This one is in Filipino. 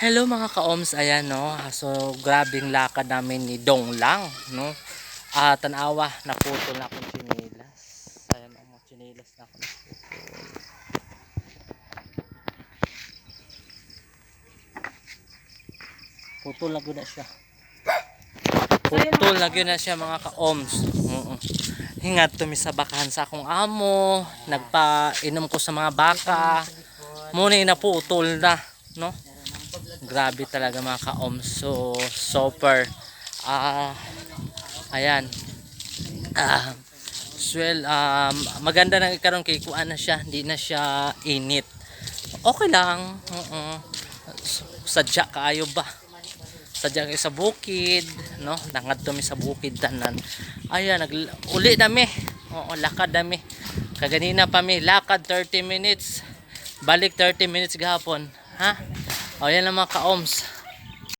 Hello mga ka-oms, ayan no. So grabing lakad namin ni Dong lang, no. Tanawa, naputol na akong chinilas. Ayan ang chinilas na ako naputol. Putol na na siya. Putol na na siya mga ka-oms. Hingat tumi sa bakahan sa akong amo, nagpainom ko sa mga baka. Muna naputol na, no. Grabe talaga mga ka-oms. So super ayan. Maganda nang ikaroon kay kuan na siya, hindi na siya init. Okay lang. Sadya kaayo ba? Sadya kay sa bukid, no? Nangadto mi sa bukid tanan. Ayan, uli dami. Oo, lakad dami. Kaganina pa mi lakad 30 minutes. Balik 30 minutes gahapon, ha? O yan lang mga ka-oms.